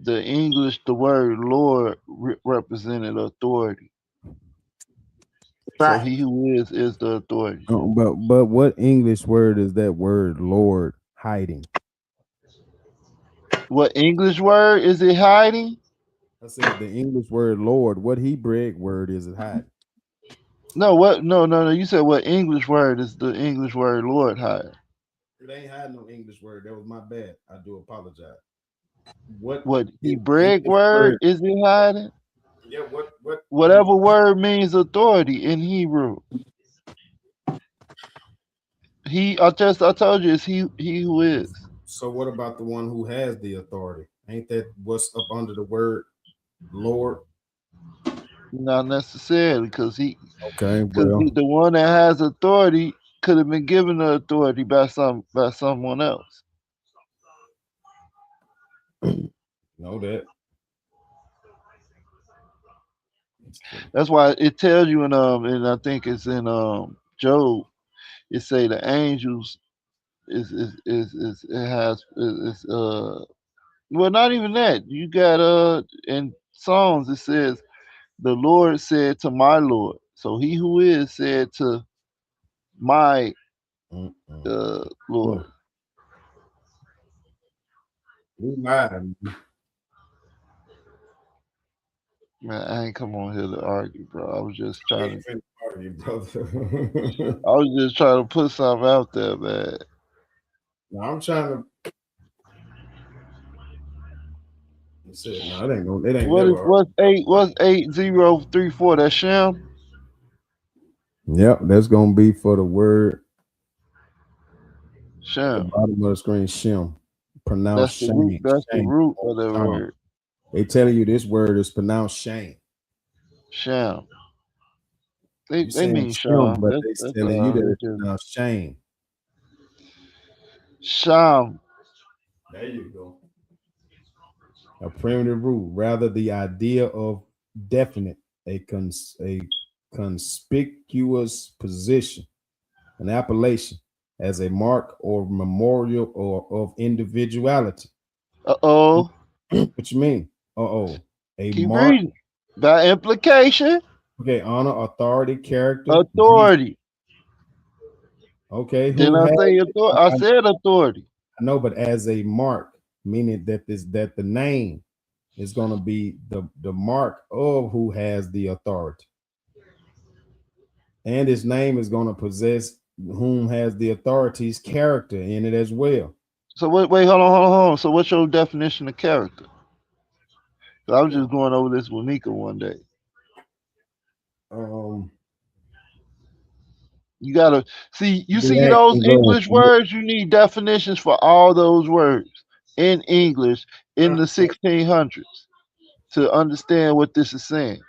the English, the word Lord represented authority. So Right. he who is the authority. But what English word is that word Lord hiding? What English word is it hiding? I said the English word Lord. What Hebraic word is it hiding? No, what? No. You said what English word is the English word Lord hiding? It ain't hiding no English word. That was my bad. I do apologize. What What is Hebraic English word word? is it hiding? Yeah. What? Whatever word means authority in Hebrew. I told you it's he who is. So what about the one who has the authority? Ain't that what's up under the word Lord? Not necessarily, Okay. because Well, the one that has authority could have been given the authority by someone else. know that. That's why it tells you and I think it's in Job. It say the angels is it has is well, not even that. You got in Psalms it says the Lord said to my Lord. So he who is said to my Mm-mm. Lord. We lied. Man, I ain't come on here to argue, bro. I was just I trying ain't to finna argue, brother. I was just trying to put something out there, man. No, I'm trying to. That's it. No, it ain't gonna. It ain't never. What's 8034? That's Shem? Yep, that's gonna be for the word at the Shem. bottom of the screen. Shem, pronounced shame. That's the Shame. root of the word. They telling you this word is pronounced shame. Shem. You They saying mean Shem, Sham. but they That's telling you all. that It's it's just pronounced shame. Sham. There you go. A primitive root, rather the idea of definite, a conspicuous position, an appellation as a mark or memorial or of individuality. Uh-oh. What you mean? A Keep mark. reading. By implication, Okay, honor, authority, character. authority. Okay, Didn't who I has? say authority? I said authority. I know, but as a mark, meaning that the name is going to be the mark of who has the authority, and his name is going to possess whom has the authority's character in it as well. So wait, hold on. So what's your definition of character? I was just going over this with Mika one day. Um, You gotta see. You see yeah, those English words. You need definitions for all those words in English in the 1600s to understand what this is saying.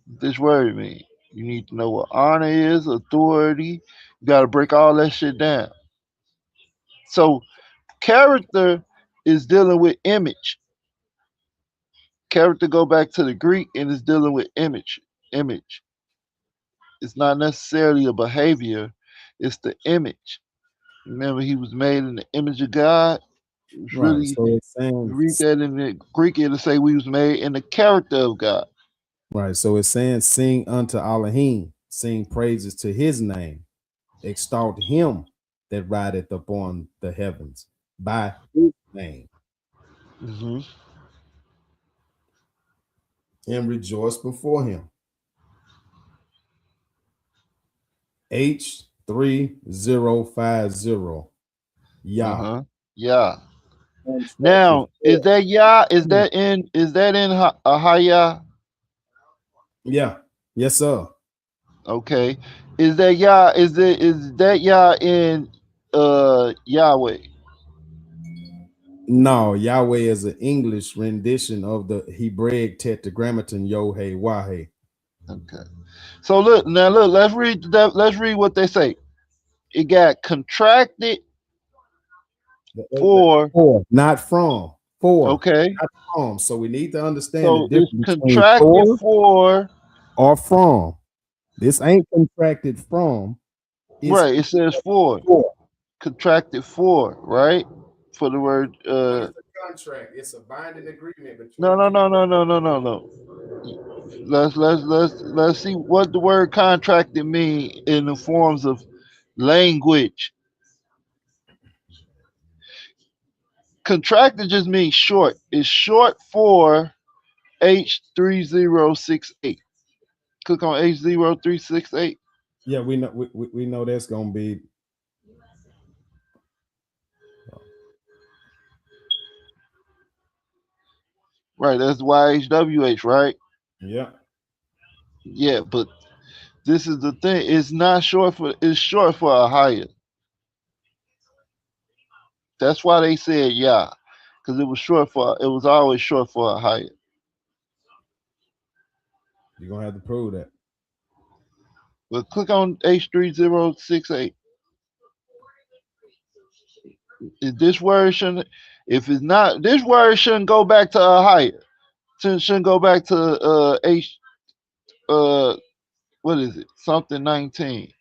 What this word means. You need to know what honor is, authority. You gotta break all that shit down. So character is dealing with image. Character go back to the Greek and is dealing with image. Image. It's not necessarily a behavior. It's the image. Remember, he was made in the image of God. It's right. really, So it's you saying read that in the Greek, it'll say we was made in the character of God. right. So it's saying sing unto Elohim, sing praises to his name, extol him that rideth upon the heavens by his name, Mm-hmm. and rejoice before him. H3050 Yah. Uh-huh. Yeah. Now, is that Yah? Is that in Ahaya? Yeah. Yes, sir. Okay. Is that Yah? Is that Yah in Yahweh? No, Yahweh is an English rendition of the Hebraic tetragrammaton Yod He Wah. Okay. So look, let's read that. Let's read what they say. It got contracted for. For, not from. For, Okay. not from. So we need to understand the So it's difference between contracted for for. or from. This ain't contracted from. It's Right. It says for. for. Contracted for. Right. For the word contract. It's a binding agreement between No. Let's see what the word contracted mean in the forms of language. Contracted just means short. It's short for H3068. Click on H0368. Yeah, we know that's gonna be Right, that's YHWH, right? yeah. Yeah, but this is the thing. It's not short for. It's short for a higher. That's why they said yeah, because it was short for. It was always short for a higher. You're gonna have to prove that. But click on H3068. This word shouldn't. If it's not, this word shouldn't go back to a higher. Shouldn't go back to H. What is it? Something 19.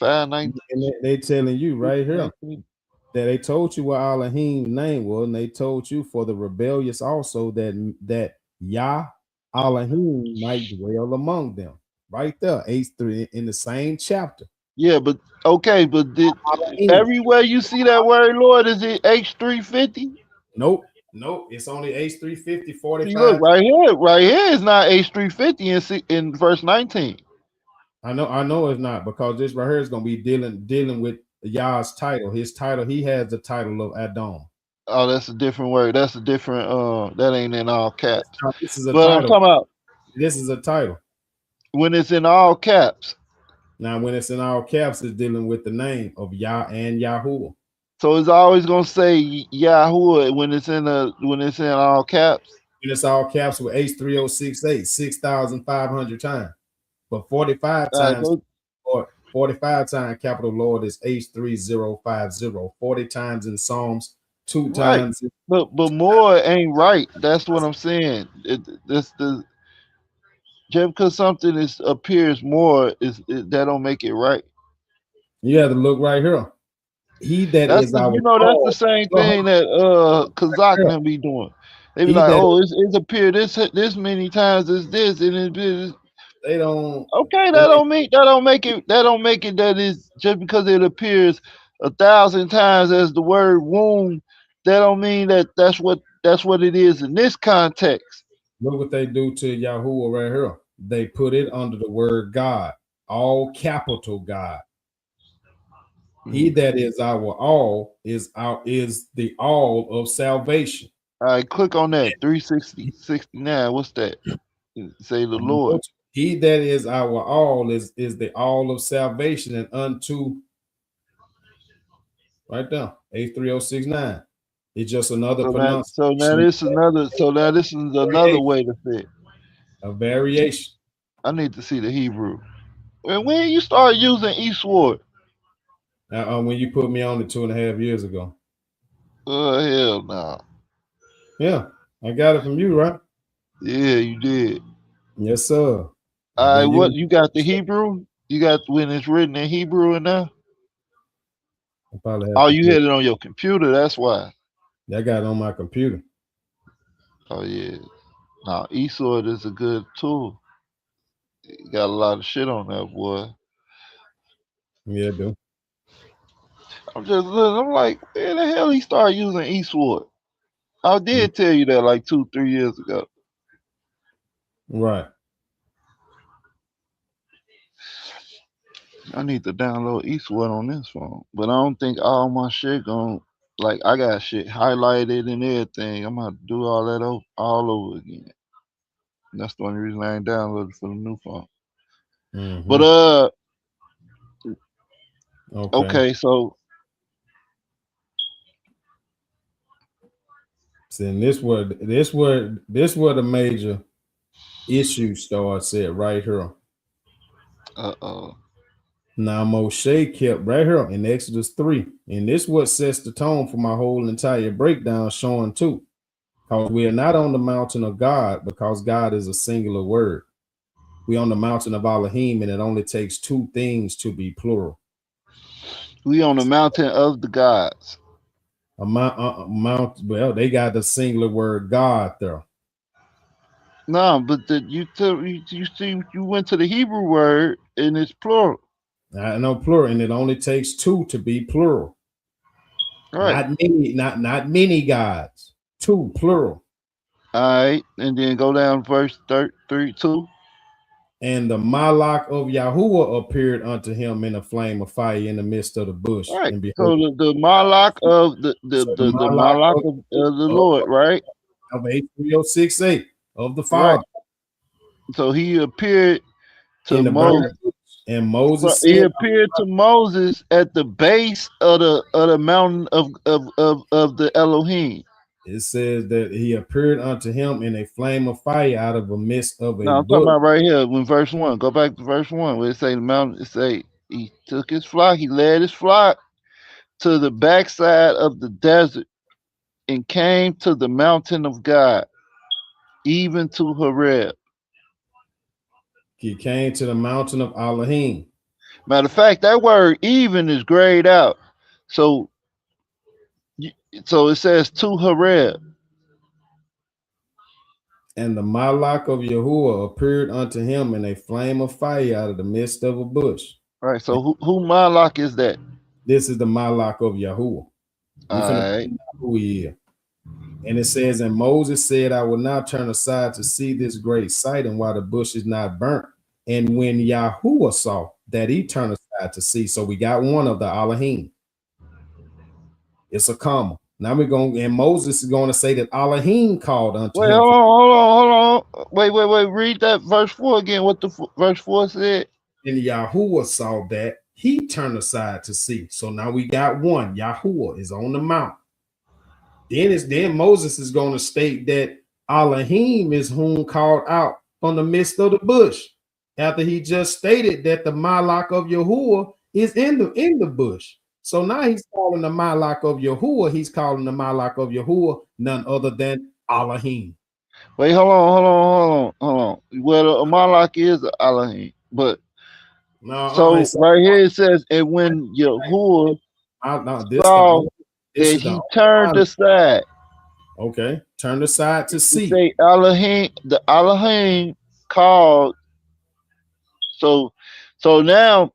519. And they telling you right here that they told you what Elohim's name was, and they told you for the rebellious also that Yah Elohim might dwell among them. Right there, H3 in the same chapter. Yeah, but okay, but everywhere you see that word Lord, is it H350? Nope, it's only H350 45. Look right here is not H350 in verse 19. I know it's not, because this right here is gonna be dealing with Yah's title. His title, he has the title of Adam. Oh, that's a different word. That's a different that ain't in all caps. This is a but title. I'm talking about this is a title. When it's in all caps. Now, when it's in all caps, it's dealing with the name of Yah and Yahuwah. So it's always gonna say Yahuwah when it's in all caps. When it's all caps with H3068, 6,500 times. But 45 times, or 45 times capital Lord is H3050. 40 times in Psalms, 2 times. But more ain't right. That's what I'm saying. Just because something appears more that don't make it right. You have to look right here. He that that's is our that's the same thing that Kazakh can be doing. They be like, oh, it's appeared this many times as this, and they don't. Okay, that don't make it that is just because it appears 1,000 times as the word womb. That don't mean that's what it is in this context. Look what they do to Yahuwah right here. They put it under the word God, all capital God. He that is our all is the all of salvation. All right, click on that 369. What's that? Say the Lord. He that is our all is the all of salvation, and unto right there, H3069. It's just another pronunciation. So now this is another way to say it. A variation. I need to see the Hebrew. When you start using eastward? When you put me on it 2.5 years ago. Hell no. Yeah, I got it from you, right? Yeah, you did. Yes, sir. All right, what you got the Hebrew? You got when it's written in Hebrew in there? Oh, you had it on your computer. That's why. I got it on my computer. Oh yeah. Now eSword is a good tool. You got a lot of shit on there, boy. Yeah, I do. I'm like, where the hell he started using eSword? I did tell you that like 2-3 years ago. Right. I need to download eSword on this phone, but I don't think all my shit I got shit highlighted and everything. I'm gonna have to do all that all over again. And that's the only reason I ain't downloaded for the new phone. Mm-hmm. But okay, so see, this where the major issue starts at right here. Now Moshe kept right here in Exodus 3, and this what sets the tone for my whole entire breakdown, showing too, because we are not on the mountain of God, because God is a singular word. We on the mountain of Elohim, and it only takes 2 things to be plural. We on the mountain of the gods. Mount. Well, they got the singular word God there. No, but you see you went to the Hebrew word and it's plural. I know plural, and it only takes two to be plural. Right. Not many gods. Two plural. All right, and then go down verse 32. And the Malach of Yahuwah appeared unto him in a flame of fire in the midst of the bush. Right. And So behold, the Malach of the Malach Malach of the Lord, right? of 8306:8 of the Right. Father. So he appeared to In the Moses. And Moses He said, appeared to Moses at the base of the mountain of the Elohim. it says that he appeared unto him in a flame of fire out of the midst of a No, I'm talking bush. about right here when verse 1. Go back to verse 1 where it say the mountain. It say he took his flock, he led his flock to the backside of the desert and came to the mountain of God, even to Horeb. He came to the mountain of Elohim. Matter of fact, that word even is grayed out. So it says to Horeb. And the Malach of Yahuwah appeared unto him in a flame of fire out of the midst of a bush. All right, so who Malach is that? This is the Malach of Yahuwah. Right. Who he is. And it says, and Moses said, I will not turn aside to see this great sight, and while the bush is not burnt. And when Yahuwah saw that, he turned aside to see. So we got one of the Elohim. It's a comma. Now we're going, and Moses is going to say that Elohim called unto him. Hold on. Wait. Read that verse 4 again. What the verse 4 said? And Yahuwah saw that, he turned aside to see. So now we got one. Yahuwah is on the mount. Then Moses is going to state that Elohim is whom called out from the midst of the bush. After he just stated that the Malach of Yahuwah is in the bush. So now he's calling the Malach of Yahuwah. He's calling the Malach of Yahuwah none other than Elohim. Wait, hold on. Well, the Malach is Elohim, but right here it says, and when Yahuwah saw that he turned aside. Okay, turned aside to see. Say Elohim, the Elohim called. So now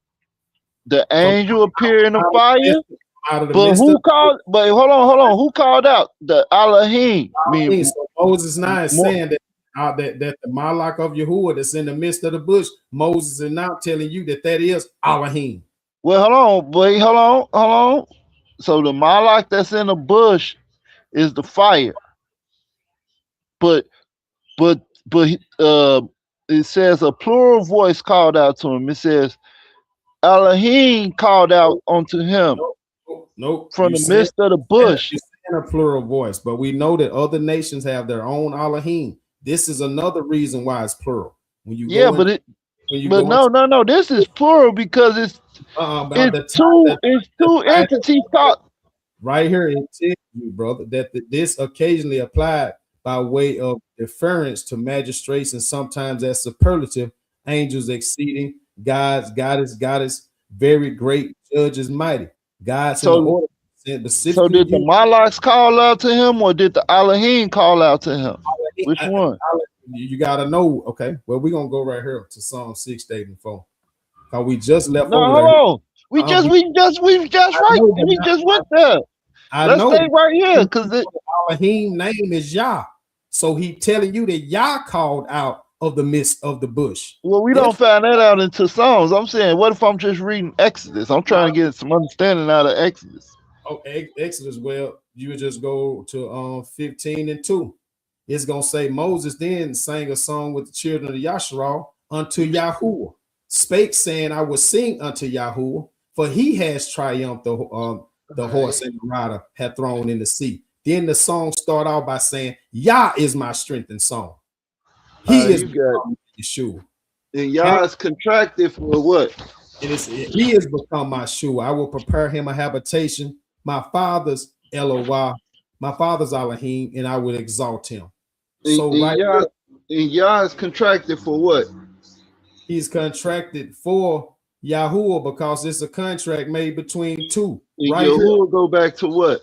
the angel appeared in the fire. But who called? But hold on. Who called out? The Elohim. So Moses now is saying that the Malach of Yahuwah that's in the midst of the bush. Moses is now telling you that is Elohim. Well, hold on. So the Malach that's in the bush is the fire. But it says a plural voice called out to him. It says Elohim called out unto him. Nope. From the midst of the bush. It's in a plural voice, but we know that other nations have their own Elohim. This is another reason why it's plural. When you no. This is plural because it's two entities called. Right here, it tells you, brother, that this occasionally applied by way of deference to magistrates and sometimes as superlative, angels exceeding, gods, goddess, very great, judges, mighty. God. So did the Malachs call out to him, or did the Elohim call out to him? Which one? You gotta know. Okay, well, we're gonna go right here to Psalm 6:84. Cause we just left. No, we just went there. Let's stay right here because the Elohim name is Yah. So he telling you that Yah called out of the midst of the bush. Well, we don't find that out into Psalms. I'm saying, what if I'm just reading Exodus? I'm trying to get some understanding out of Exodus. Oh, Exodus. Well, you would just go to 15:2. It's gonna say Moses then sang a song with the children of Yasharal unto Yahuwah, spake saying, I will sing unto Yahuwah, for he has triumphed the horse and the rider hath thrown in the sea. Then the song start out by saying, Yah is my strength and song. He is Yeshua. And Yah is contracted for what? He has become my Shua. I will prepare him a habitation, my father's Elohah, my father's Elohim, and I will exalt him. And Yah is contracted for what? He's contracted for Yahuwah because it's a contract made between two. And Yahuwah go back to what?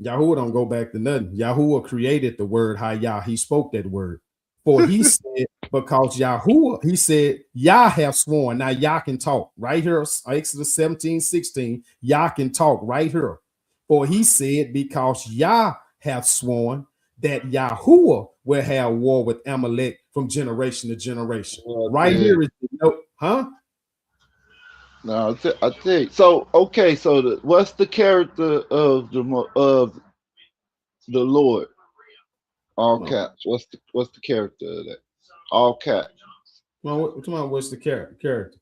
Yahuwah don't go back to nothing. Yahuwah created the word Hayah. He spoke that word. For he said, because Yahuwah, he said, Yah have sworn. Now Yah can talk right here. Exodus 17:16. Yah can talk right here. For he said, because Yah have sworn that Yahuwah will have war with Amalek from generation to generation. Right here is the note, huh? No, I tell you. So okay, so what's the character of the Lord? All caps. What's the character of that? All caps. Well, what's the character?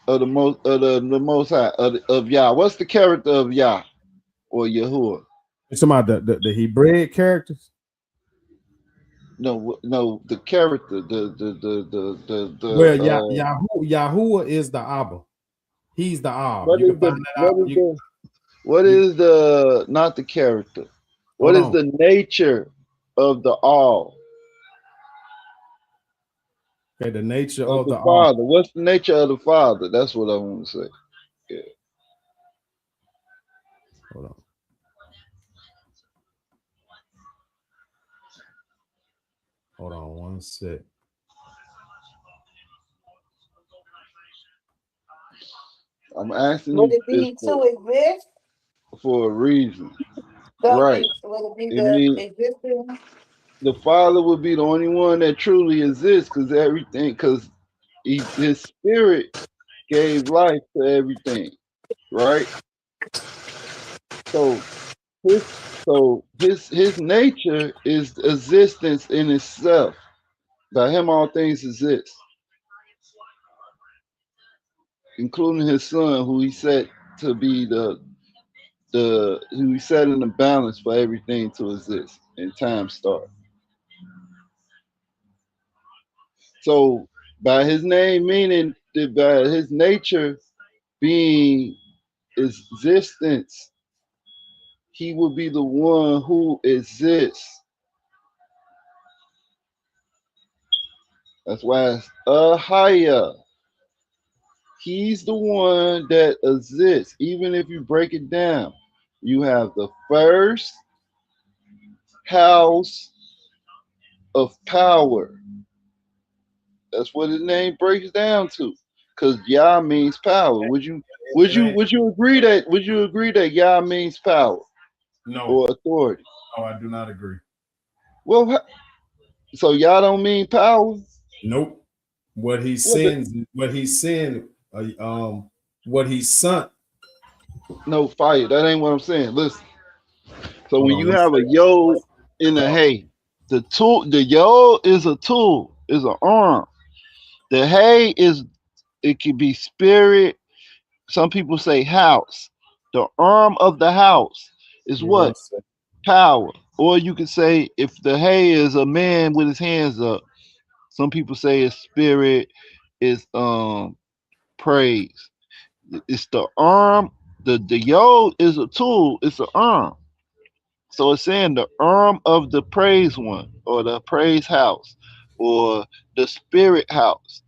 Of the most high of Yah. What's the character of Yah or Yahuwah? It's about the Hebraic characters. No, the character, the well, Yahuwah is the Abba. He's the Ab. You can find that out. What is the not the character? What is the nature of the all? Okay, the nature of the Father. What's the nature of the Father? That's what I want to say. Yeah. Hold on. Hold on one sec. I'm asking would it be to exist? For a reason. So right. Would it be existing? The Father would be the only one that truly exists because his spirit gave life to everything. Right? So his nature is existence in itself. By him all things exist, including his son, who he set to be who he set in the balance for everything to exist and time start. So by his name, meaning that by his nature being existence, he will be the one who exists. That's why it's Ahaya. He's the one that exists. Even if you break it down, you have the first house of power. That's what his name breaks down to. Because Yah means power. Would you agree that Yah means power? No. Or authority? No, I do not agree. Well, so Yah don't mean power? Nope. What he's saying, what he's sent. No, fire. That ain't what I'm saying. Listen. So when you have a yod in a hay, the yod is a tool, is an arm. The hay it can be spirit. Some people say house. The arm of the house is what? Power. Or you could say if the hay is a man with his hands up, some people say his spirit is praise. It's the arm. The yod is a tool, it's an arm. So it's saying the arm of the praise one, or the praise house, or the spirit house.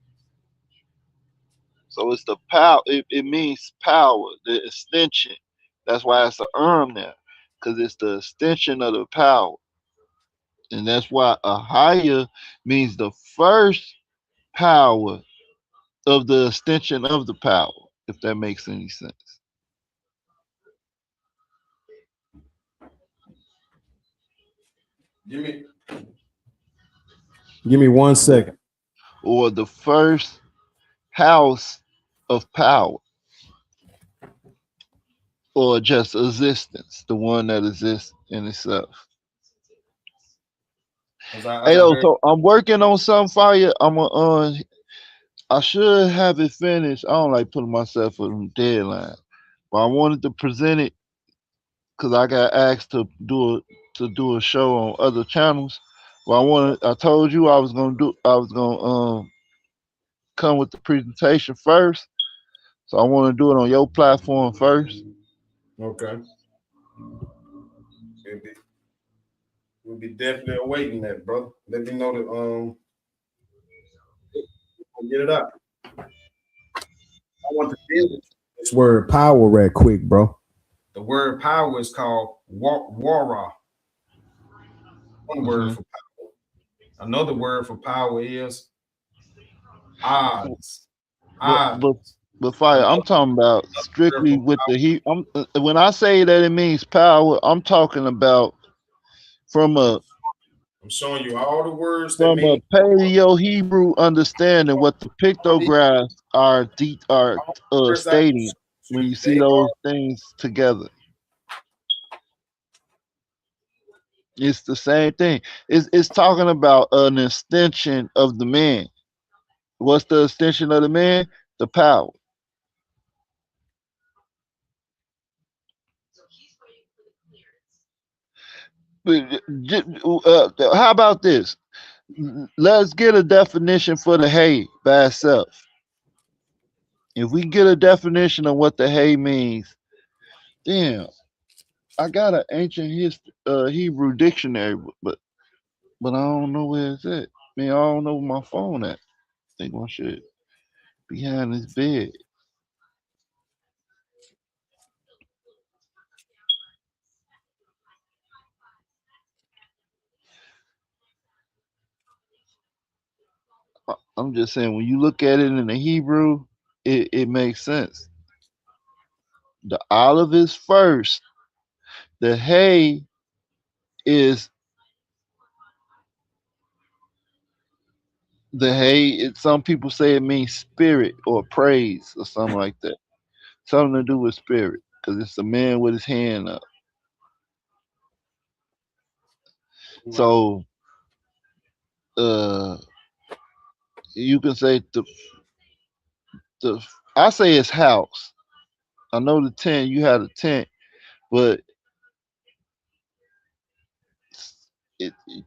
So it's the power. It means power, the extension. That's why it's an arm there, because it's the extension of the power. And that's why Ahaya means the first power of the extension of the power, if that makes any sense. Give me 1 second. Or the first house of power. Or just existence, the one that exists in itself. So I'm working on some fire. I should have it finished. I don't like putting myself on deadline, but I wanted to present it because I got asked to do a show on other channels. But I told you I was gonna come with the presentation first. So I want to do it on your platform first. Okay. We'll be definitely awaiting that, brother. Let me know that get it up. I want to deal with this word power right quick, bro. The word power is called Wara. One word for power. Another word for power is odds. But fire, I'm talking about strictly with the heat. When I say that it means power, I'm talking about from a. I'm showing you all the words from a Paleo Hebrew understanding what the pictographs are stating when you see those things together. It's the same thing. It's talking about an extension of the man. What's the extension of the man? The power. How about this? Let's get a definition for the hay by itself. If we get a definition of what the hay means, damn, I got an ancient Hebrew dictionary, but I don't know where it's at. I don't know where my phone at. I think my shit behind this bed. I'm just saying, when you look at it in the Hebrew, it makes sense. The olive is first. The hay is the hay. Some people say it means spirit or praise or something like that. Something to do with spirit, because it's a man with his hand up. So, you can say the I say it's house. I know the tent. You had a tent, but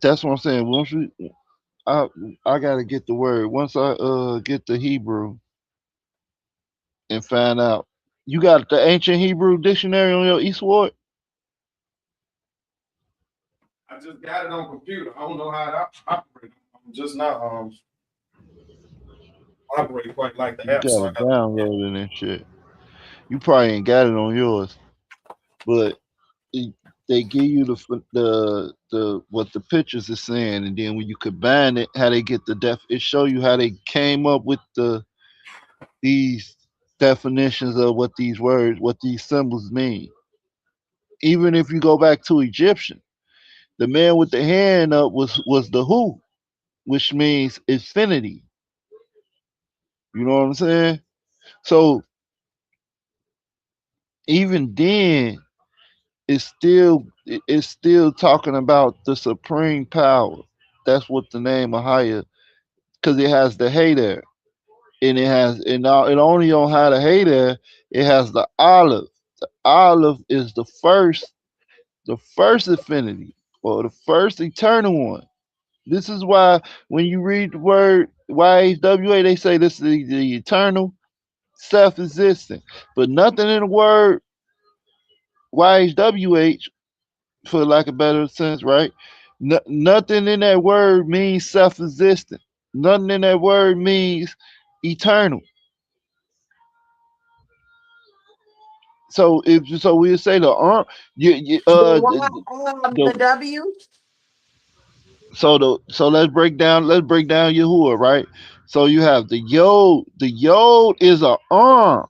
that's what I'm saying. Once I gotta get the word. Once I get the Hebrew and find out. You got the ancient Hebrew dictionary on your eastward? I just got it on computer. I don't know how to operate. I'm just not operate quite like the app. You got it downloading and shit. You probably ain't got it on yours, but they give you the what the pictures are saying, and then when you combine it, how they get it show you how they came up with these definitions of what these words, what these symbols mean. Even if you go back to Egyptian, the man with the hand up was the Hu, which means infinity. You know what I'm saying? So even then, it's still talking about the supreme power. That's what the name of Haya, because it has the hay there, and it only don't have the hay there. It has the olive. The olive is the first infinity, or the first eternal one. This is why when you read the word YHWH, they say this is the eternal, self-existent. But nothing in the word YHWH, for lack of better sense, right? Nothing in that word means self-existent. Nothing in that word means eternal. So we'll say the W. So let's break down Yahuwah, right? So you have the yod. The yod is an arm,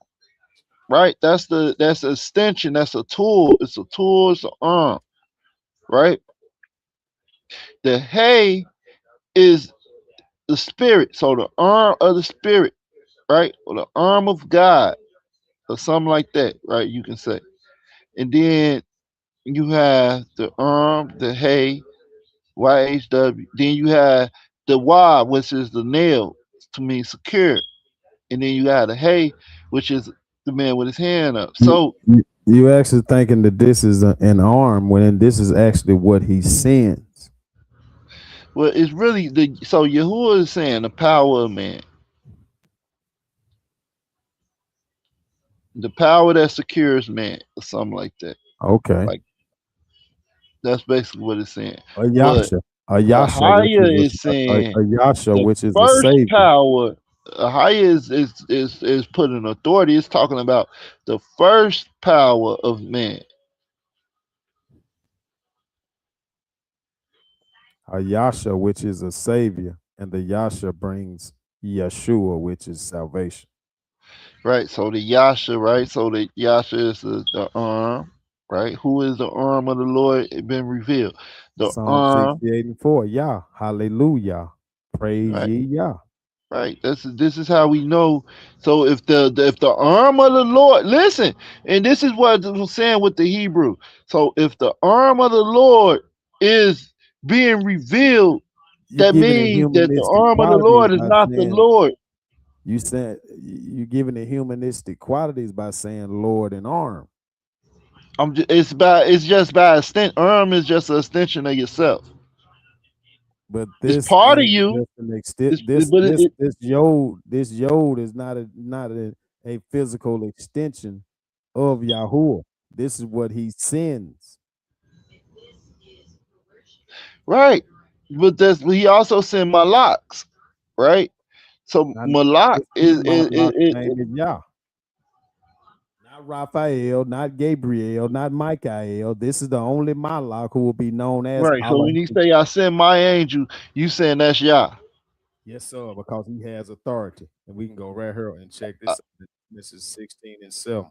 right? That's an extension. That's a tool. It's a tool. It's an arm, right? The hay is the spirit. So the arm of the spirit, right? Or the arm of God, or something like that, right? You can say. And then you have the arm, the hay, YHW. Then you have the Y, which is the nail, to mean secure. And then you got the hay, which is the man with his hand up. So you actually thinking that this is an arm, when this is actually what he sends. Well, it's really so Yahuwah is saying the power of man. The power that secures man, or something like that. Okay. Like, that's basically what it's saying. A Yasha, is saying a Yasha, which is first the savior. Power. Ahaya is putting authority. It's talking about the first power of man. a Yasha, which is a savior, and the Yasha brings Yeshua, which is salvation. Right. So the Yasha, right? So the Yasha is the arm, right? Who is the arm of the Lord? It been revealed. The Psalm arm, 68:4. Yah, hallelujah. Praise right? ye Yah. Right. This is how we know. So if the arm of the Lord, listen, and this is what I'm saying with the Hebrew. So if the arm of the Lord is being revealed, You that giving it means that the humanistic arm of the qualities Lord is by not the saying Lord. you said you giving it humanistic qualities by saying Lord and arm. It's just by extent. Arm is just an extension of yourself. But It's this part of ain't you. just an extent. It's, but it, This yod is not a physical extension of Yahuwah. This is what he sends. right. But he also sent Malaks, right? So Not Malak is Malak's name is Yah. Not Raphael, not Gabriel, not Michael. This is the only Malak who will be known as right. So Allah. when he say I send my angel, you saying that's Yah. Yes, sir, because he has authority. And we can go right here and check this out. This is 16 and 7.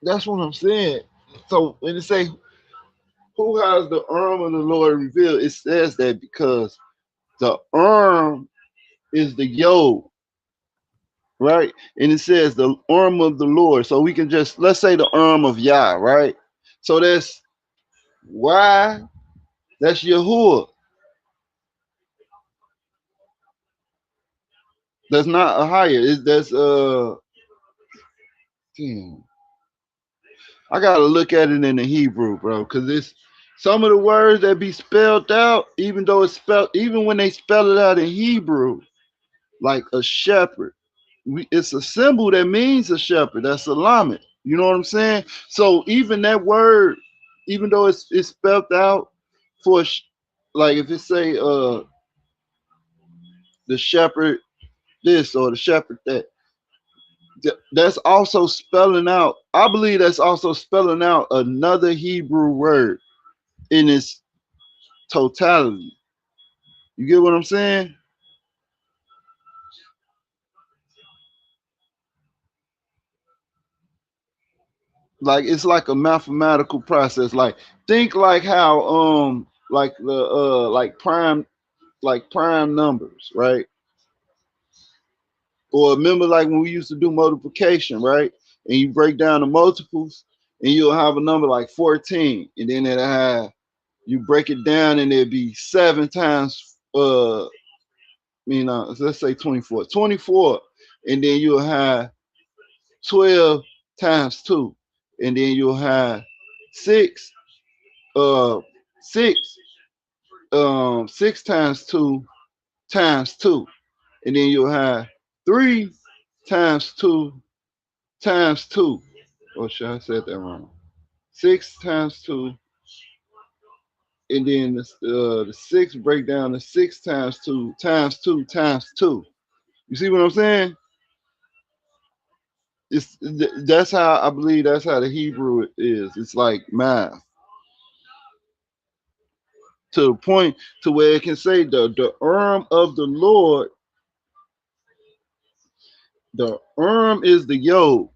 That's what I'm saying. So when it say who has the arm of the Lord revealed, it says that because the arm is the yod, right? And it says the arm of the Lord. So we can just let's say the arm of Yah, right? So that's why that's Yahuwah. That's not a higher. That's damn. I gotta look at it in the Hebrew, bro, because it's some of the words that be spelled out, even though it's spelled, even when they spell it out in Hebrew, like a shepherd. It's a symbol that means a shepherd. That's a lamed. You know what I'm saying? So even that word, even though it's spelled out for, like if it say the shepherd this or the shepherd that, that's also spelling out. I believe that's also spelling out another Hebrew word in its totality. You get what I'm saying? Like it's like a mathematical process. Like think like how like the like prime numbers, right? Or remember like when we used to do multiplication, right? And you break down the multiples and you'll have a number like 14, and then it'll have you break it down and it'd be 7 times let's say 24. 24, and then you'll have 12 times 2, and then you'll have 6 6 6 times 2 times 2, and then you'll have 3 times 2 times 2. Or should I say that wrong? 6 times 2, and then the 6 break down to 6 times 2 times 2 times 2. You see what I'm saying? That's how I believe that's how the Hebrew is. It's like math to the point to where it can say the arm of the Lord. The arm is the yod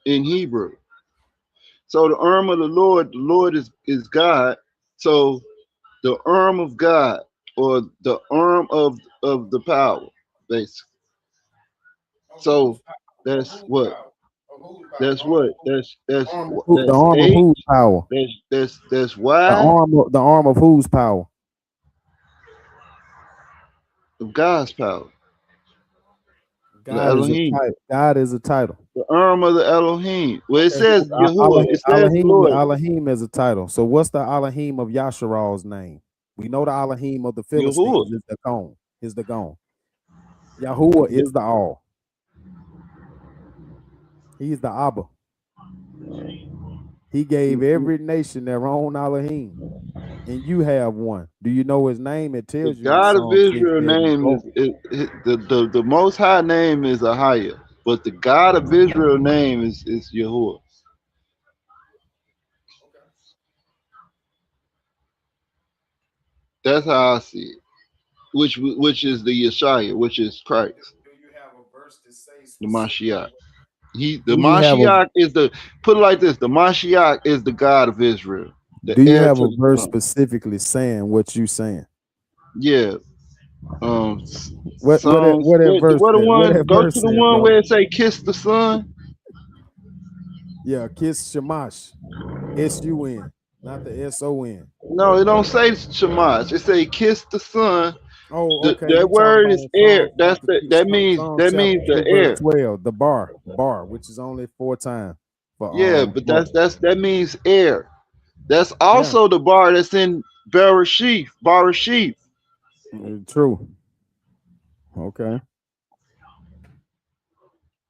in Hebrew. So the arm of the Lord is God. So the arm of God, or the arm of the power, basically. So that's what. That's what. That's the arm of whose power? That's why the arm of whose power? Of God's power. God is a title. The arm of the Elohim. Well, it says Yahuwah. It says Elohim, Lord. Elohim is a title. So what's the Elohim of Yasharal's name? We know the Elohim of the Philistines is the Gon. Yahuwah is the all. He's the Abba. He gave every nation their own Elohim, and you have one. Do you know his name? It tells you. God of Israel name is the Most High name is Ahia, but the God of Israel name is Yahuwah. That's how I see it. Which is the Yeshaya, which is Christ, Do you have a verse that says the Mashiach. The Do you have a Mashiach is the put it like this: the Mashiach is the God of Israel, the Do you heir have to a the verse throne. specifically saying what you saying? Yeah. What Songs. that verse What the said? What one? that Go verse to the said, one brother? where it say "Kiss the Son." Yeah, kiss Shamash. S-U-N, not the S-O-N. No, it don't say Shamash. It say "Kiss the Son." Oh, okay. That You talking word about is in air. Psalm That chapter means the 2, verse air. 12, the bar, which is only 4 times for Yeah, but bar. that means air. That's Yeah, also the bar that's in Barashif. true. Okay.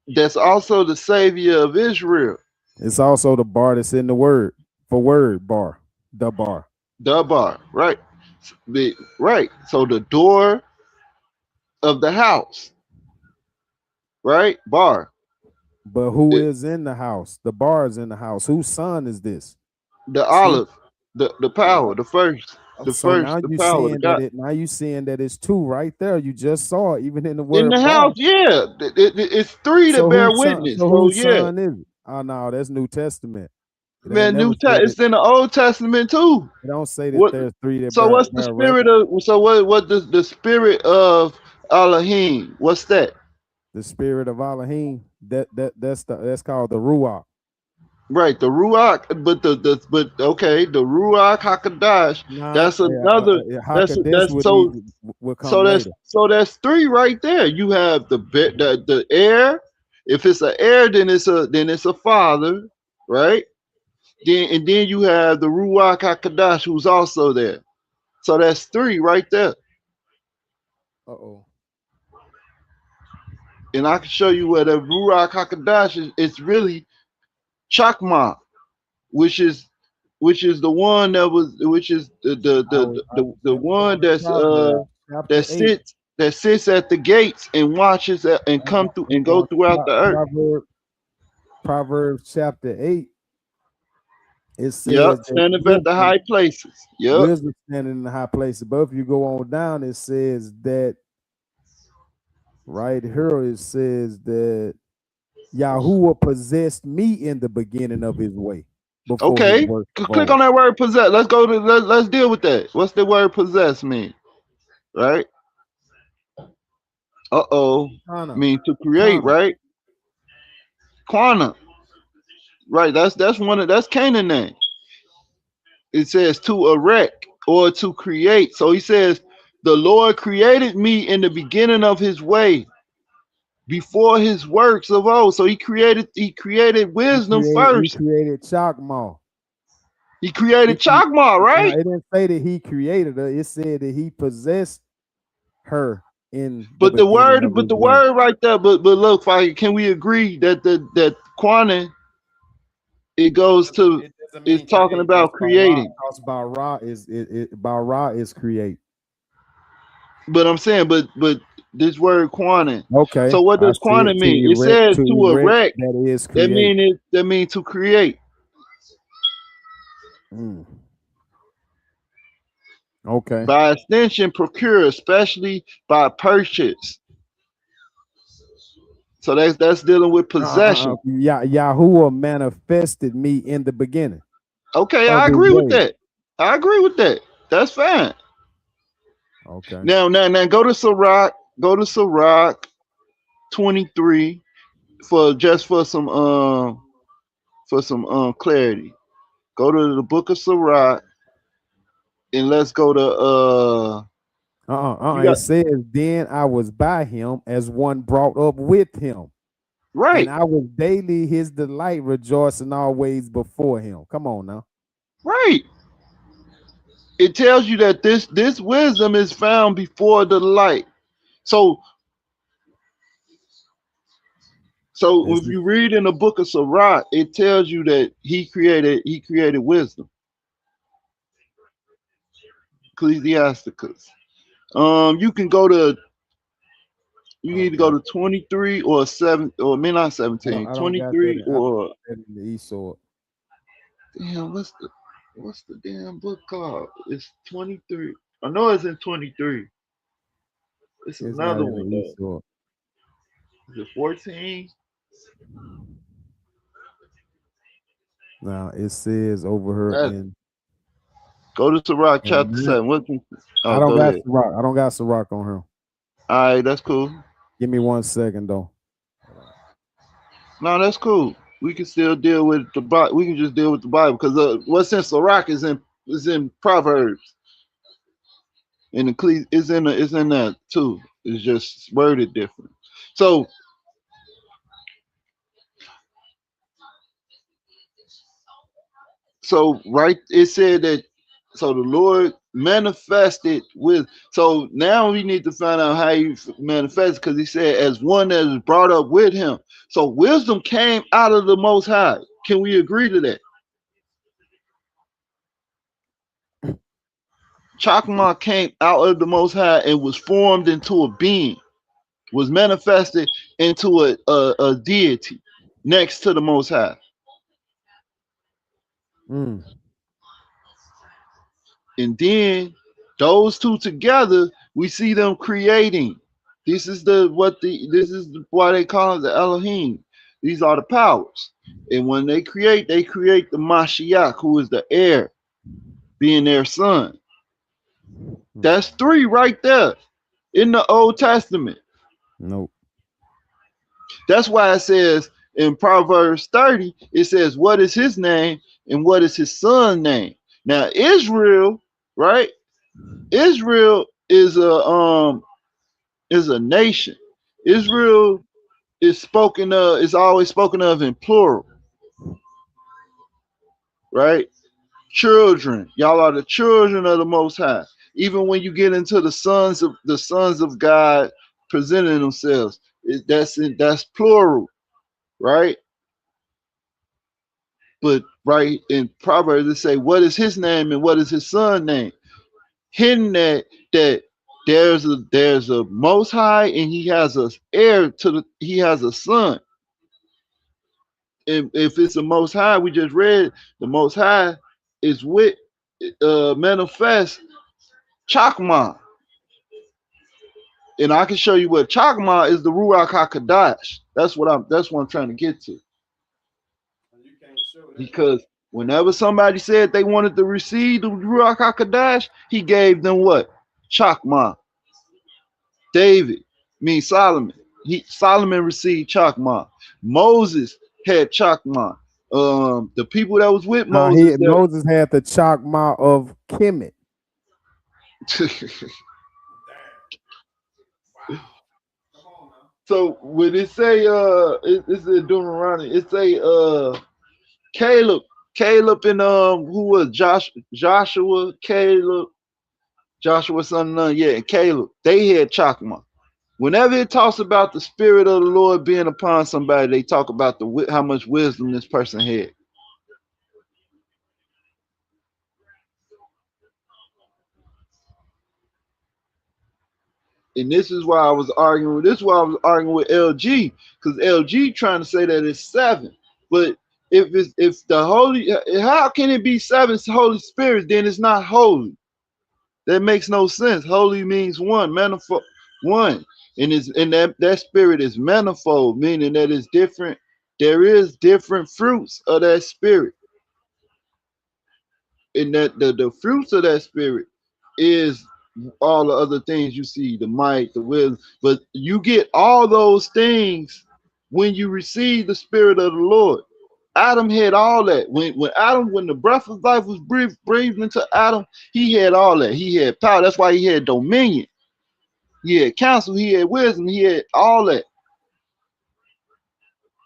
That's also the savior of Israel. It's also the bar that's in the word for word bar, the bar. The bar, right? Right. So the door of the house, right? Bar. But who It- is in the house? The bar is in the house. Whose son is this? the See? olive, the power, the So now the you power, the seeing that God. it now you seeing that it's 2 right there. You just saw it, even in the In the word bar. house, yeah. It's three that So bear whose son? witness. So So whose yeah, son is it? Oh no, that's New Testament. It ain't man, never said that. It's in the Old Testament too. It don't say that What? there's 3 that So what's the bear spirit record. of? So what? The spirit of Elohim? What's that? The spirit of Elohim. That's called the Ruach. Right, the Ruach, but okay, the Ruach Hakadash. Nah, That's another. Hakadesh That's would come later. that's three right there. You have the air. If it's an air, then it's a father, right? Then you have the Ruach Hakadash who's also there. So that's three right there. Uh-oh. And I can show you where the Ruach Hakadash is. It's really Chakma, which is the one that was which is the Let's go one to Proverbs chapter 8. that sits at the gates and watches and come through Let's and go go to throughout the earth. Proverbs chapter 8. It Yep, says that standing at the wisdom, high places. Yep. wisdom standing in the high places. But if you go on down, it says that right here, it says that Yahuwah possessed me in the beginning of his way before his Okay. work of Click on old. that word possess. Let's go to let's deal with that. What's the word possess mean? Right? Kana, Mean to create, Kana. right? Quana. Right. That's Canaan name. It says to erect or to create. So he says, the Lord created me in the beginning of his way, before his works of old. So he created wisdom He first. created Chakma. He created Chakma, Now, right? it didn't say that he created her. It said that he possessed her in the But beginning of his the way. word right there, but look, can we agree that that Quanin, it goes to, It doesn't it's mean talking create. about creating. Bara is create. But I'm saying, but this word Quanin. Okay, So what I does see it. Quanin mean? It says To to erect, erect. that is create. That means to create. Okay. By extension, procure, especially by purchase. So that's dealing with possession. Yahuwah manifested me in the beginning Okay, of I his agree with way. that. I agree with that. That's fine. Okay. Now go to Sirach. Go to Sirach 23 for some clarity. Go to the book of Sirach and let's go to It says, then I was by him as one brought up with him. right. And I was daily his delight, rejoicing always before him. Come on now. Right. It tells you that this wisdom is found before the light. So if you read in the book of Sirach, it tells you that he created wisdom. Ecclesiasticus. You can go to, you need to go to 23 or 7, or maybe not 17, I don't got 23 or that in the Esau. damn, what's the damn book called? It's 23. I know it's in 23. It's It's not another in one the though. East or Is it 14? now it says over here in Go to Sirach chapter and 7. What? I Oh, don't go got ahead. Sirach. I don't got Sirach on here. All right, that's cool. Give me 1 second though. No, that's cool. We can still deal with the Bible. We can just deal with the Bible because what's in Sirach is in Proverbs. And is in that too. It's just worded different. So right, it said that. So the Lord manifested with. So now we need to find out how he manifested, because he said as one that is brought up with him. So wisdom came out of the Most High. Can we agree to that? Chakma came out of the Most High and was formed into a being, was manifested into a deity next to the Most High. Mm. And then those two together, we see them creating. This is why they call it the Elohim. These are the powers. And when they create the Mashiach, who is the heir, being their son. That's 3 right there in the Old Testament. Nope. That's why it says in Proverbs 30, it says, what is his name and what is his son's name? Now, Israel, right? Israel is a nation. Israel is always spoken of in plural, right? Children, y'all are the children of the Most High. Even when you get into the sons of God presenting themselves, that's plural, right? But right in Proverbs it say, what is his name and what is his son's name? Hidden that there's a Most High and he has a heir he has a son. If it's the Most High, we just read the Most High is with manifest Chakma. And I can show you what Chakma is, the Ruach HaKodesh. That's what I'm trying to get to. Because whenever somebody said they wanted to receive the Ruach HaKodesh, he gave them what? Chakma. David, Solomon. Solomon received Chakma. Moses had Chakma. The people that was with Moses. Moses had the Chakma of Kemet. So when it say it's in Deuteronomy, it say Caleb and who was Joshua, Caleb, Joshua son of Nun, yeah, and Caleb, they had Chakma. Whenever it talks about the spirit of the Lord being upon somebody, they talk about how much wisdom this person had. And this is why I was arguing. This is why I was arguing with LG, because LG trying to say that it's 7, but if the holy, how can it be 7 Holy Spirits? Then it's not holy. That makes no sense. Holy means one, manifold, one, and that spirit is manifold, meaning that it's different. There is different fruits of that spirit, and that the fruits of that spirit is all the other things you see, the might, the wisdom, but you get all those things when you receive the spirit of the Lord. Adam had all that. When the breath of life was breathed into Adam, he had all that. He had power. That's why he had dominion. He had counsel. He had wisdom. He had all that.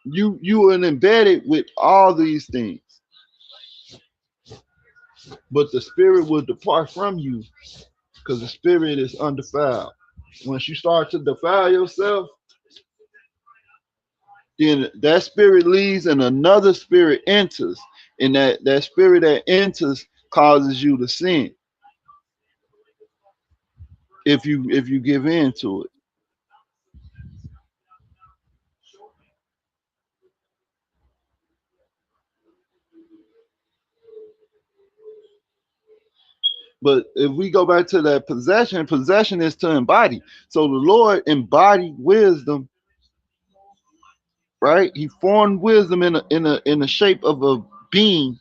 You were embedded with all these things, but the spirit will depart from you because the spirit is undefiled. Once you start to defile yourself, then that spirit leaves and another spirit enters, and that spirit that enters causes you to sin if you give in to it. But if we go back to that possession is to embody. So the Lord embodied wisdom, right? He formed wisdom in the shape of a being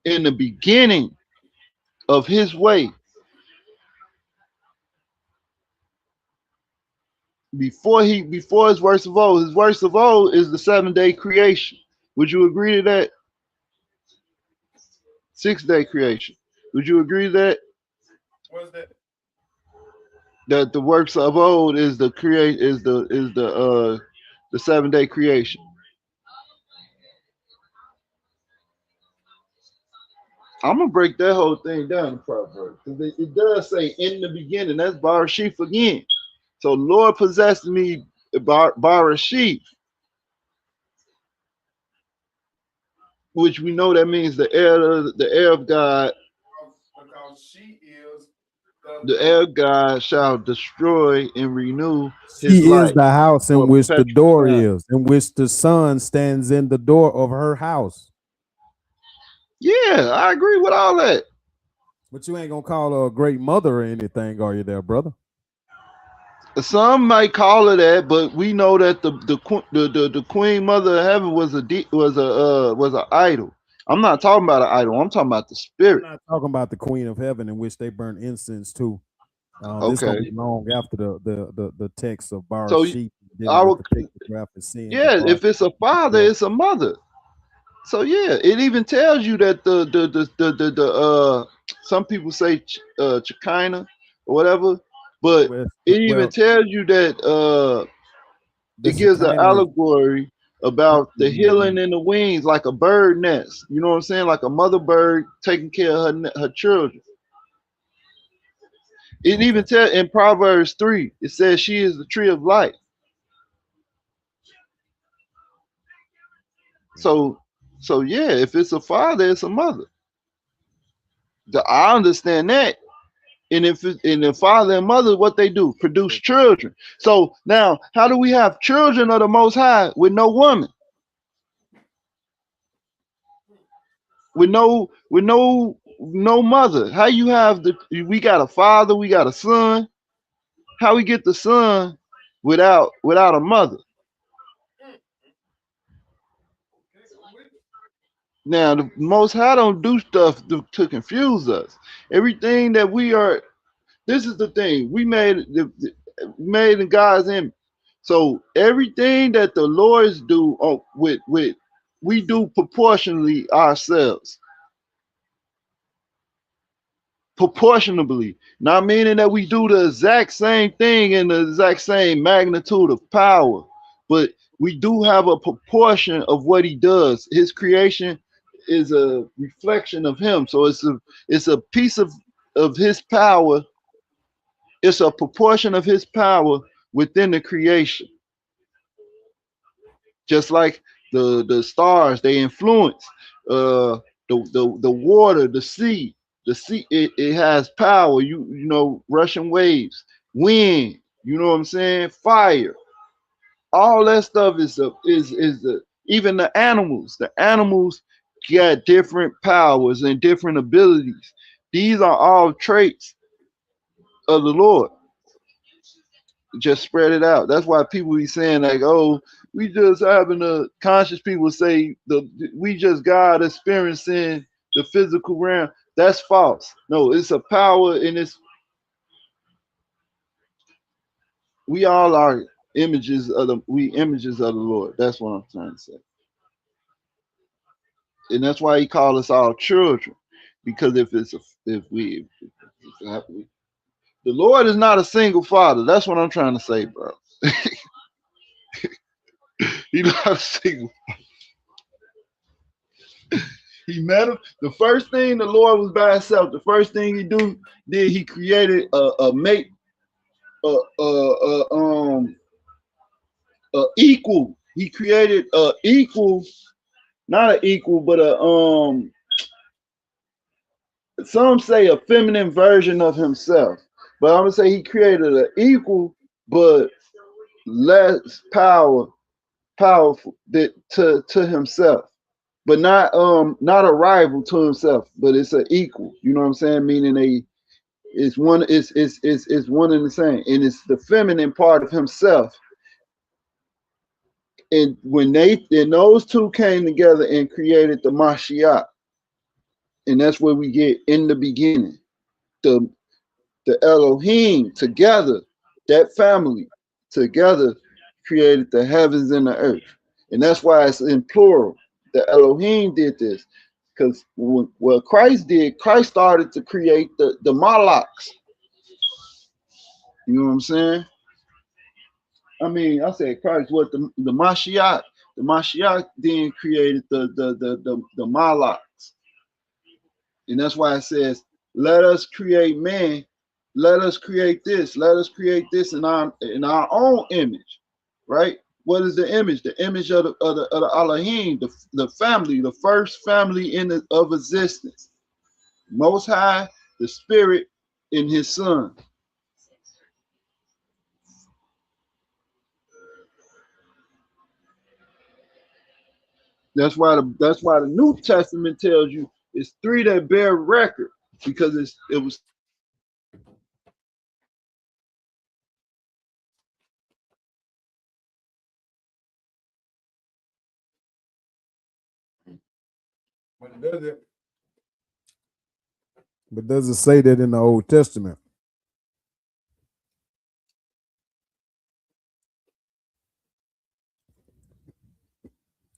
in the beginning of his way. Before his worst of all, his worst of all is the 7-day creation. Would you agree to that? 6-day creation. Would you agree to that? What's that? That the works of old is the 7-day creation. I'm gonna break that whole thing down in Proverbs because it does say in the beginning. That's Barashif again. So Lord possessed me, Barashif, which we know that means the heir of God. Because she is The heir of God shall destroy and renew his She life. is the house in for which the perpetual door time. is, in which the sun stands in the door of her house. Yeah, I agree with all that. But you ain't gonna call her a great mother or anything, are you there, brother? Some might call her that, but we know that the Queen Mother of Heaven was an idol. I'm not talking about an idol. I'm talking about the spirit. I'm not talking about the Queen of Heaven, in which they burn incense to. This Okay. gonna be long after the text of Bar So Sheep I dealing would, with the pictograph and sin. yeah, if it's a father, it's a mother. So yeah, it even tells you that the some people say Shekinah or whatever, but it even tells you that it gives an allegory about the healing in the wings, like a bird nest. You know what I'm saying? Like a mother bird taking care of her children. It even tells in Proverbs 3, it says she is the tree of life. So yeah, if it's a father, it's a mother. I understand that. And if the father and mother, what they do, produce children. So now, how do we have children of the Most High with no woman, with no mother? How you have we got a father, we got a son. How we get the son without a mother? Now the Most High don't do stuff to confuse us. Everything that we are. This is the thing. We made in God's image. So everything that the Lords do with we do proportionally ourselves. Proportionably. Not meaning that we do the exact same thing in the exact same magnitude of power, but we do have a proportion of what he does. His creation is a reflection of him. So it's a piece of his power. It's a proportion of his power within the creation. Just like the stars, they influence the water, the sea. The sea, it has power. You know, rushing waves, wind. You know what I'm saying? Fire. All that stuff is even the animals. The animals got different powers and different abilities. These are all traits of the Lord. Just spread it out. That's why people be saying like, "Oh, we just having a conscious." People say we just God experiencing the physical realm. That's false. No, it's a power in this. We all are images of the Lord. That's what I'm trying to say. And that's why he called us all children, because the Lord is not a single father. That's what I'm trying to say, bro. He's not a single. He met him. The first thing the Lord was by himself. The first thing he created a mate, equal. He created a equal, not an equal, but some say a feminine version of himself. But I'm gonna say he created an equal, but less powerful to himself. but not a rival to himself, but it's an equal. You know what I'm saying? Meaning it's one it's one and the same, and it's the feminine part of himself. And when those two came together and created the Mashiach, and that's where we get in the beginning, the Elohim together, that family together created the heavens and the earth. And that's why it's in plural. The Elohim did this. Because what Christ did, Christ started to create the Malaks. You know what I'm saying? I mean, I said Christ, what the Mashiach then created the Malaks. And that's why it says, let us create man, let us create this in our own image, right? What is the image? The image of the Elohim, the family, the first family of existence. Most High, the Spirit in His Son. That's why the New Testament tells you it's three that bear record, because it was. But does it say that in the Old Testament?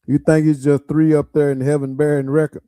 You think it's just three up there in heaven bearing record?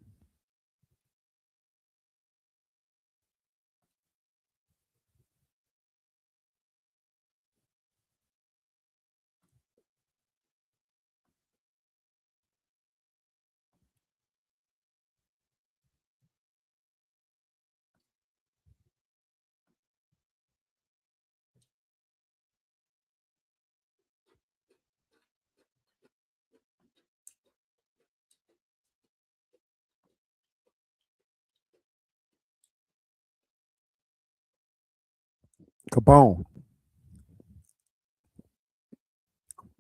Capone.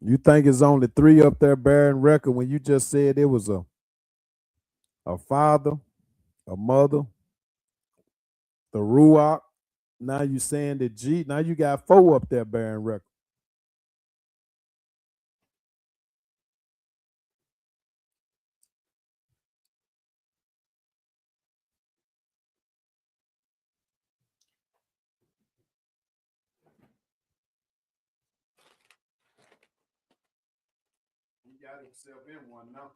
You think it's only three up there bearing record when you just said it was a father, a mother, the Ruach. Now you saying that now you got four up there bearing record. He got himself in one now.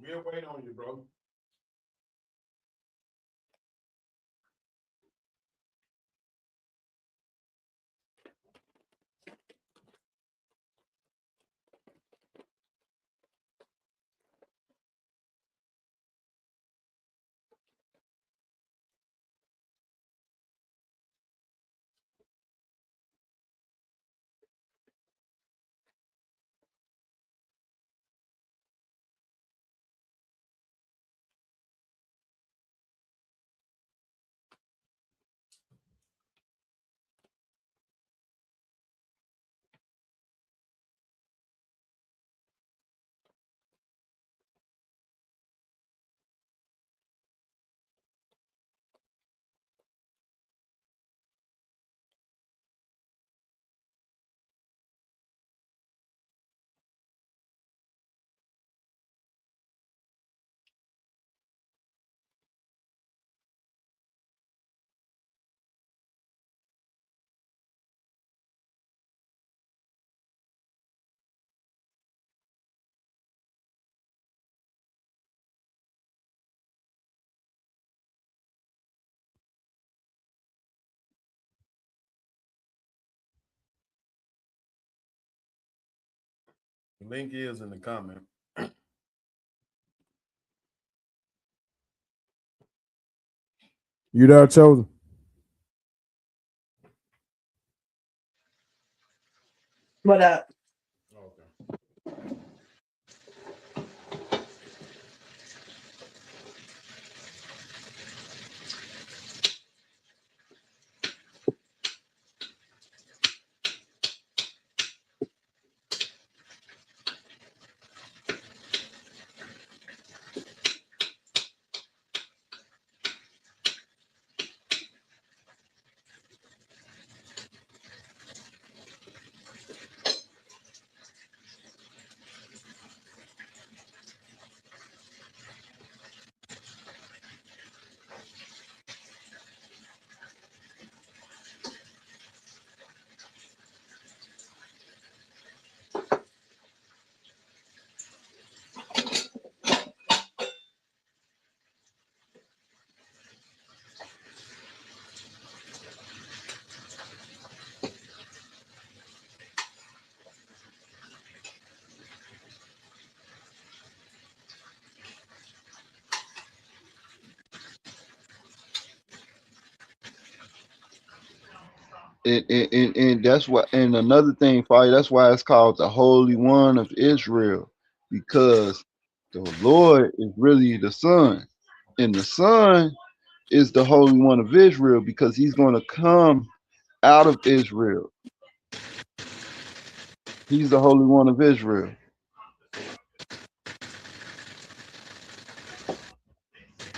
We'll wait on you, bro. The link is in the comment. You there, Chosen? What up? Okay. And that's what, and another thing, Fire, that's why it's called the Holy One of Israel, because the Lord is really the Son, and the Son is the Holy One of Israel because he's going to come out of Israel. He's the Holy One of Israel.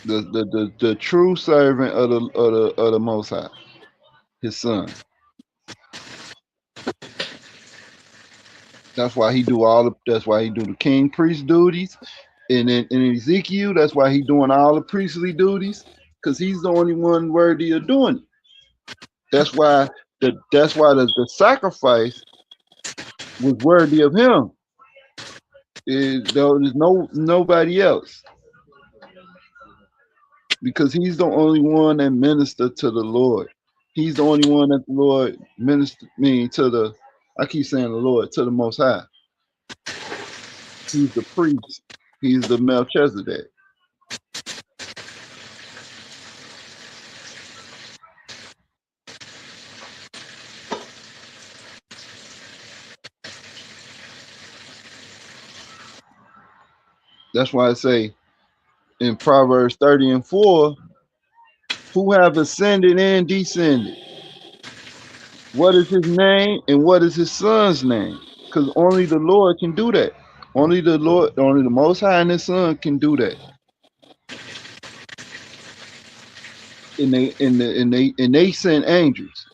The true servant of the Most High, his Son. That's why he do the king priest duties. And in Ezekiel, that's why he doing all the priestly duties, because he's the only one worthy of doing it. That's why the sacrifice was worthy of him. There's nobody else, because he's the only one that ministered to the Lord. He's the only one that the Lord ministered to the. I keep saying the Lord, to the Most High. He's the priest. He's the Melchizedek. That's why I say in Proverbs 30:4, who have ascended and descended? What is his name and what is his son's name? Because only the Lord can do that. Only the Most High and his Son can do that. And they send angels.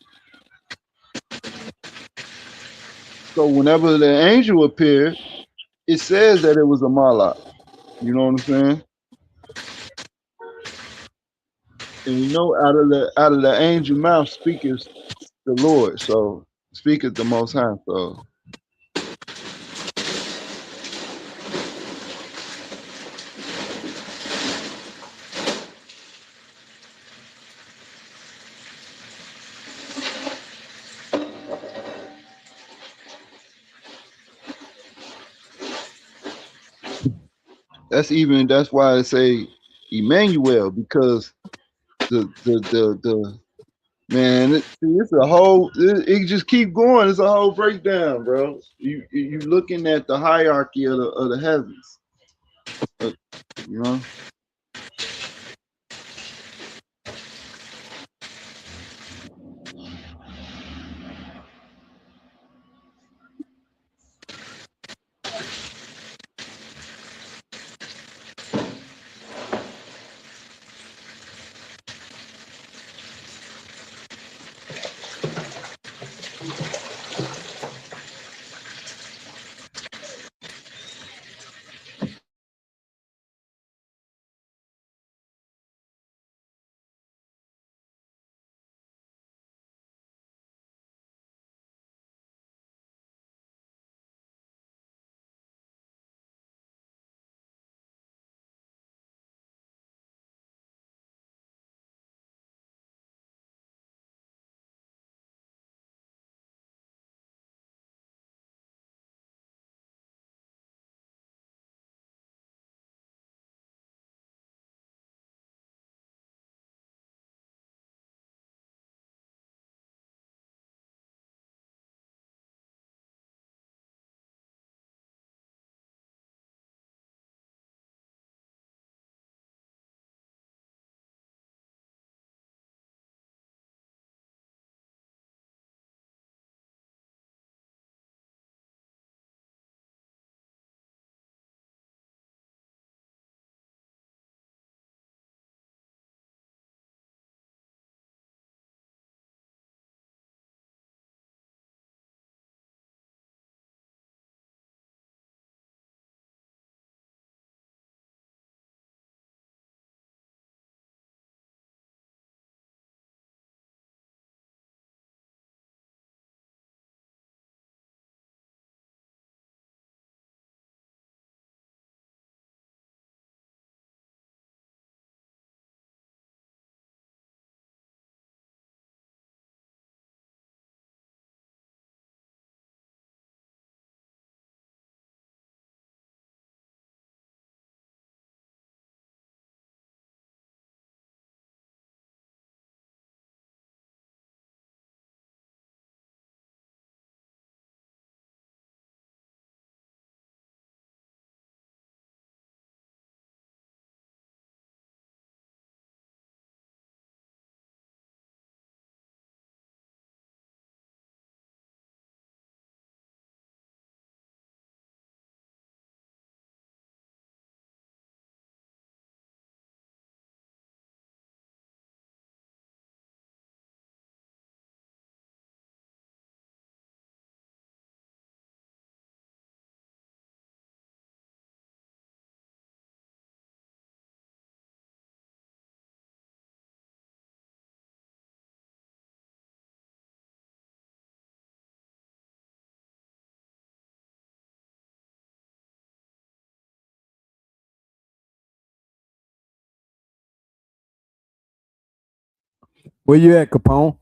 So whenever the angel appeared, it says that it was a malach. You know what I'm saying? And we know out of the angel mouth speaketh the Lord. So speaketh the Most High. So that's why I say Emmanuel, because the man, it's a whole. It just keep going. It's a whole breakdown, bro. You looking at the hierarchy of the heavens, you know. Where you at, Capone?